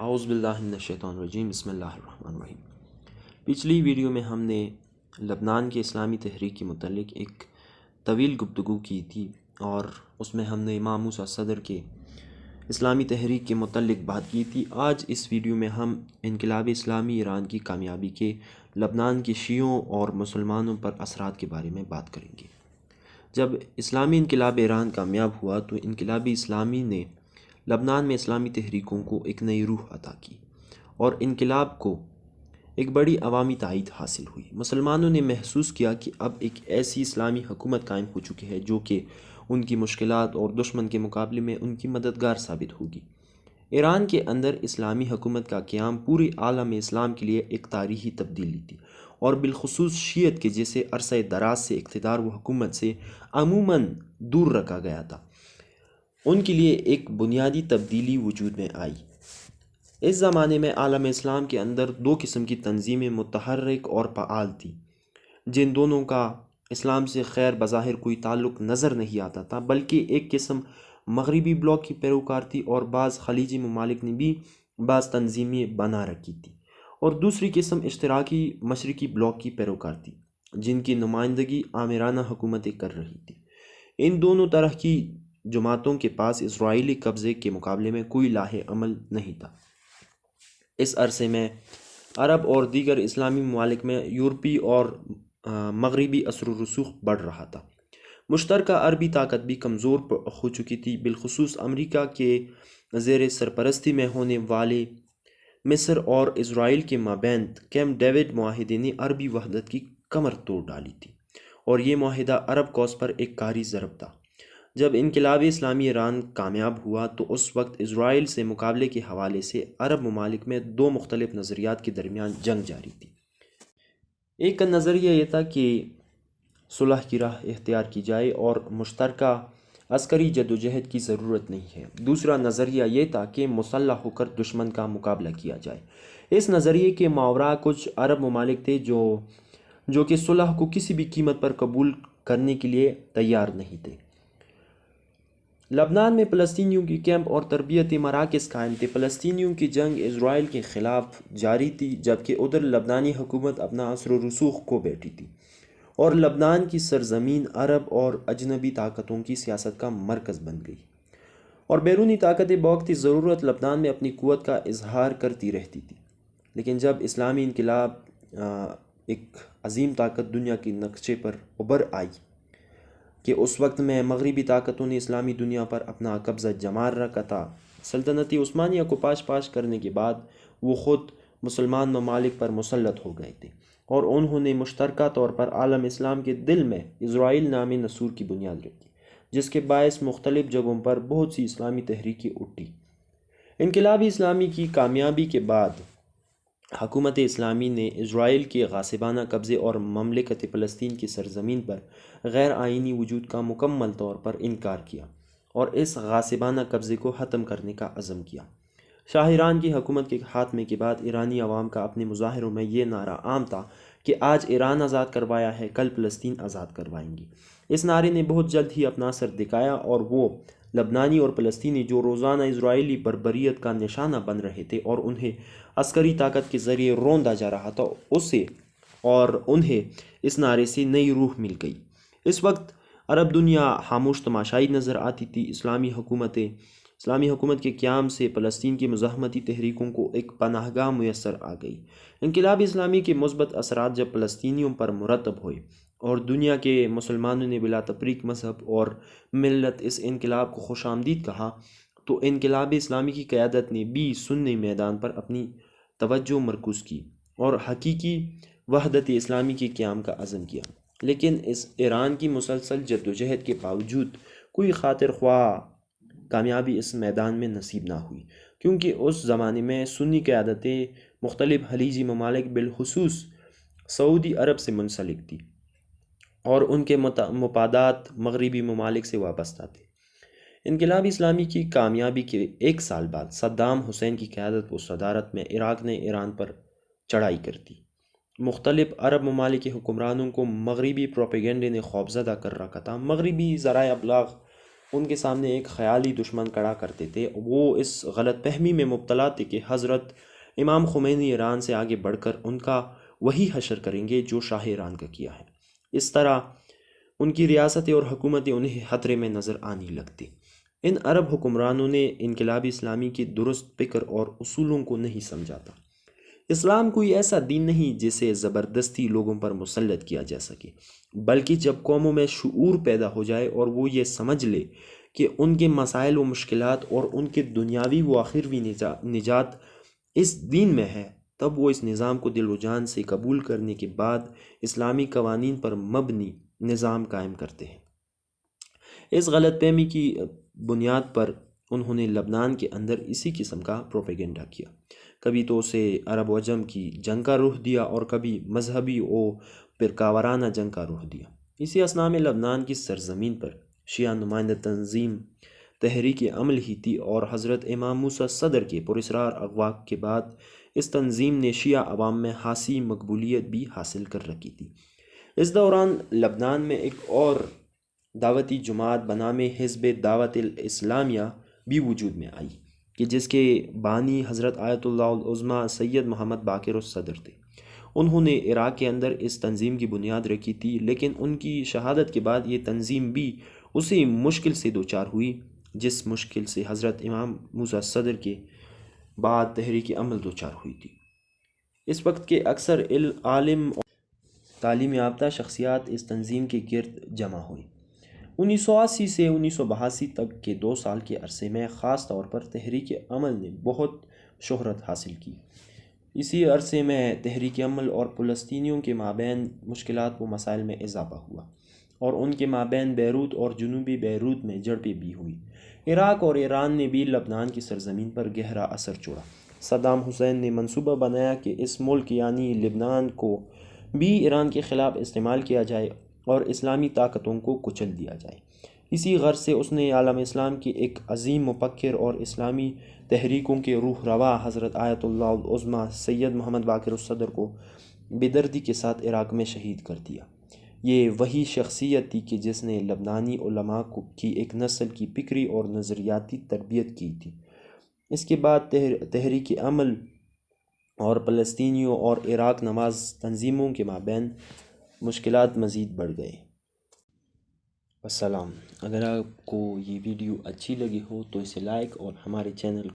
اعوذ باللہ من الشیطان الرجیم، بسم اللہ الرحمن الرحیم۔ پچھلی ویڈیو میں ہم نے لبنان کے اسلامی تحریک کے متعلق ایک طویل گفتگو کی تھی اور اس میں ہم نے امام موسیٰ صدر کے اسلامی تحریک کے متعلق بات کی تھی۔ آج اس ویڈیو میں ہم انقلاب اسلامی ایران کی کامیابی کے لبنان کے شیعوں اور مسلمانوں پر اثرات کے بارے میں بات کریں گے۔ جب اسلامی انقلاب ایران کامیاب ہوا تو انقلابی اسلامی نے لبنان میں اسلامی تحریکوں کو ایک نئی روح عطا کی اور انقلاب کو ایک بڑی عوامی تائید حاصل ہوئی۔ مسلمانوں نے محسوس کیا کہ اب ایک ایسی اسلامی حکومت قائم ہو چکی ہے جو کہ ان کی مشکلات اور دشمن کے مقابلے میں ان کی مددگار ثابت ہوگی۔ ایران کے اندر اسلامی حکومت کا قیام پورے عالم اسلام کے لیے ایک تاریخی تبدیلی تھی اور بالخصوص شیعت کے جیسے عرصہ دراز سے اقتدار و حکومت سے عموماً دور رکھا گیا تھا، ان کے لیے ایک بنیادی تبدیلی وجود میں آئی۔ اس زمانے میں عالم اسلام کے اندر دو قسم کی تنظیمیں متحرک اور فعال تھیں، جن دونوں کا اسلام سے خیر بظاہر کوئی تعلق نظر نہیں آتا تھا، بلکہ ایک قسم مغربی بلاک کی پیروکار تھی اور بعض خلیجی ممالک نے بھی بعض تنظیمیں بنا رکھی تھی، اور دوسری قسم اشتراکی مشرقی بلاک کی پیروکار تھی جن کی نمائندگی آمرانہ حکومتیں کر رہی تھی۔ ان دونوں طرح کی جماعتوں کے پاس اسرائیلی قبضے کے مقابلے میں کوئی لاہ عمل نہیں تھا۔ اس عرصے میں عرب اور دیگر اسلامی ممالک میں یورپی اور مغربی اثر و رسوخ بڑھ رہا تھا۔ مشترکہ عربی طاقت بھی کمزور ہو چکی تھی، بالخصوص امریکہ کے زیر سرپرستی میں ہونے والے مصر اور اسرائیل کے مابین کیمپ ڈیوڈ معاہدے نے عربی وحدت کی کمر توڑ ڈالی تھی، اور یہ معاہدہ عرب کوس پر ایک کاری ضرب تھا۔ جب انقلاب اسلامی ایران کامیاب ہوا تو اس وقت اسرائیل سے مقابلے کے حوالے سے عرب ممالک میں دو مختلف نظریات کے درمیان جنگ جاری تھی۔ ایک کا نظریہ یہ تھا کہ صلح کی راہ اختیار کی جائے اور مشترکہ عسکری جدوجہد کی ضرورت نہیں ہے۔ دوسرا نظریہ یہ تھا کہ مسلح ہو کر دشمن کا مقابلہ کیا جائے۔ اس نظریے کے ماوراء کچھ عرب ممالک تھے جو کہ صلح کو کسی بھی قیمت پر قبول کرنے کے لیے تیار نہیں تھے۔ لبنان میں فلسطینیوں کی کیمپ اور تربیتی مراکز قائم تھے۔ فلسطینیوں کی جنگ اسرائیل کے خلاف جاری تھی، جبکہ ادھر لبنانی حکومت اپنا اثر و رسوخ کھو بیٹھی تھی اور لبنان کی سرزمین عرب اور اجنبی طاقتوں کی سیاست کا مرکز بن گئی، اور بیرونی طاقتیں بوقت ضرورت لبنان میں اپنی قوت کا اظہار کرتی رہتی تھی۔ لیکن جب اسلامی انقلاب ایک عظیم طاقت دنیا کے نقشے پر ابھر آئی کہ اس وقت میں مغربی طاقتوں نے اسلامی دنیا پر اپنا قبضہ جمار رکھا تھا۔ سلطنت عثمانیہ کو پاش کرنے کے بعد وہ خود مسلمان ممالک پر مسلط ہو گئے تھے، اور انہوں نے مشترکہ طور پر عالم اسلام کے دل میں اسرائیل نامی نسور کی بنیاد رکھی، جس کے باعث مختلف جگہوں پر بہت سی اسلامی تحریکیں اٹھی۔ انقلابی اسلامی کی کامیابی کے بعد حکومت اسلامی نے اسرائیل کے غاصبانہ قبضے اور مملکت فلسطین کی سرزمین پر غیر آئینی وجود کا مکمل طور پر انکار کیا اور اس غاصبانہ قبضے کو ختم کرنے کا عزم کیا۔ شاہ ایران کی حکومت کے خاتمے کے بعد ایرانی عوام کا اپنے مظاہروں میں یہ نعرہ عام تھا کہ آج ایران آزاد کروایا ہے، کل فلسطین آزاد کروائیں گے۔ اس نعرے نے بہت جلد ہی اپنا اثر دکھایا، اور وہ لبنانی اور فلسطینی جو روزانہ اسرائیلی بربریت کا نشانہ بن رہے تھے اور انہیں عسکری طاقت کے ذریعے روندا جا رہا تھا، انہیں اس نعرے سے نئی روح مل گئی۔ اس وقت عرب دنیا خاموش تماشائی نظر آتی تھی۔ اسلامی حکومت کے قیام سے فلسطین کی مزاحمتی تحریکوں کو ایک پناہ گاہ میسر آ گئی۔ انقلاب اسلامی کے مثبت اثرات جب فلسطینیوں پر مرتب ہوئے اور دنیا کے مسلمانوں نے بلا تفریق مذہب اور ملت اس انقلاب کو خوش آمدید کہا، تو انقلاب اسلامی کی قیادت نے بھی سنی میدان پر اپنی توجہ مرکوز کی اور حقیقی وحدت اسلامی کے قیام کا عزم کیا۔ لیکن اس ایران کی مسلسل جدوجہد کے باوجود کوئی خاطر خواہ کامیابی اس میدان میں نصیب نہ ہوئی، کیونکہ اس زمانے میں سنی قیادتیں مختلف خلیجی ممالک بالخصوص سعودی عرب سے منسلک تھی اور ان کے مفادات مغربی ممالک سے وابستہ تھے۔ انقلاب اسلامی کی کامیابی کے ایک سال بعد صدام حسین کی قیادت و صدارت میں عراق نے ایران پر چڑھائی کر دی۔ مختلف عرب ممالک کے حکمرانوں کو مغربی پروپیگنڈے نے خوفزدہ کر رکھا تھا۔ مغربی ذرائع ابلاغ ان کے سامنے ایک خیالی دشمن کھڑا کرتے تھے، وہ اس غلط فہمی میں مبتلا تھے کہ حضرت امام خمینی ایران سے آگے بڑھ کر ان کا وہی حشر کریں گے جو شاہ ایران کا کیا ہے۔ اس طرح ان کی ریاستیں اور حکومتیں انہیں خطرے میں نظر آنے لگتی۔ ان عرب حکمرانوں نے انقلاب اسلامی کی درست فکر اور اصولوں کو نہیں سمجھا تھا۔ اسلام کوئی ایسا دین نہیں جسے زبردستی لوگوں پر مسلط کیا جا سکے، بلکہ جب قوموں میں شعور پیدا ہو جائے اور وہ یہ سمجھ لے کہ ان کے مسائل و مشکلات اور ان کے دنیاوی و آخروی نجات اس دین میں ہے، تب وہ اس نظام کو دل و جان سے قبول کرنے کے بعد اسلامی قوانین پر مبنی نظام قائم کرتے ہیں۔ اس غلط فہمی کی بنیاد پر انہوں نے لبنان کے اندر اسی قسم کا پروپیگنڈا کیا، کبھی تو اسے عرب و عجم کی جنگ کا رخ دیا اور کبھی مذہبی و پرکاورانہ جنگ کا رخ دیا۔ اسی اثنا میں لبنان کی سرزمین پر شیعہ نمائندہ تنظیم تحریک عمل ہی تھی، اور حضرت امام موسیٰ صدر کے پراسرار اغوا کے بعد اس تنظیم نے شیعہ عوام میں خاصی مقبولیت بھی حاصل کر رکھی تھی۔ اس دوران لبنان میں ایک اور دعوتی جماعت بنام حزب دعوت الاسلامیہ بھی وجود میں آئی کہ جس کے بانی حضرت آیت اللہ العظمیٰ سید محمد باقر الصدر تھے۔ انہوں نے عراق کے اندر اس تنظیم کی بنیاد رکھی تھی، لیکن ان کی شہادت کے بعد یہ تنظیم بھی اسی مشکل سے دوچار ہوئی جس مشکل سے حضرت امام موسیٰ صدر کے بعد تحریک عمل دوچار ہوئی تھی۔ اس وقت کے اکثر عالم اور تعلیم یافتہ شخصیات اس تنظیم کے گرد جمع ہوئی۔ 1980 سے 1982 تک کے 2 سال کے عرصے میں خاص طور پر تحریک عمل نے بہت شہرت حاصل کی۔ اسی عرصے میں تحریک عمل اور فلسطینیوں کے مابین مشکلات و مسائل میں اضافہ ہوا، اور ان کے مابین بیروت اور جنوبی بیروت میں جھڑپیں بھی ہوئی۔ عراق اور ایران نے بھی لبنان کی سرزمین پر گہرا اثر چھوڑا۔ صدام حسین نے منصوبہ بنایا کہ اس ملک یعنی لبنان کو بھی ایران کے خلاف استعمال کیا جائے اور اسلامی طاقتوں کو کچل دیا جائے۔ اسی غرض سے اس نے عالم اسلام کی ایک عظیم مفکر اور اسلامی تحریکوں کے روح رواں حضرت آیت اللہ العظمیٰ سید محمد باقر الصدر کو بے دردی کے ساتھ عراق میں شہید کر دیا۔ یہ وہی شخصیت تھی کہ جس نے لبنانی علماء کی ایک نسل کی فکری اور نظریاتی تربیت کی تھی۔ اس کے بعد تحریک عمل اور فلسطینیوں اور عراق نواز تنظیموں کے مابین مشکلات مزید بڑھ گئے۔ السلام۔ اگر آپ کو یہ ویڈیو اچھی لگی ہو تو اسے لائک اور ہمارے چینل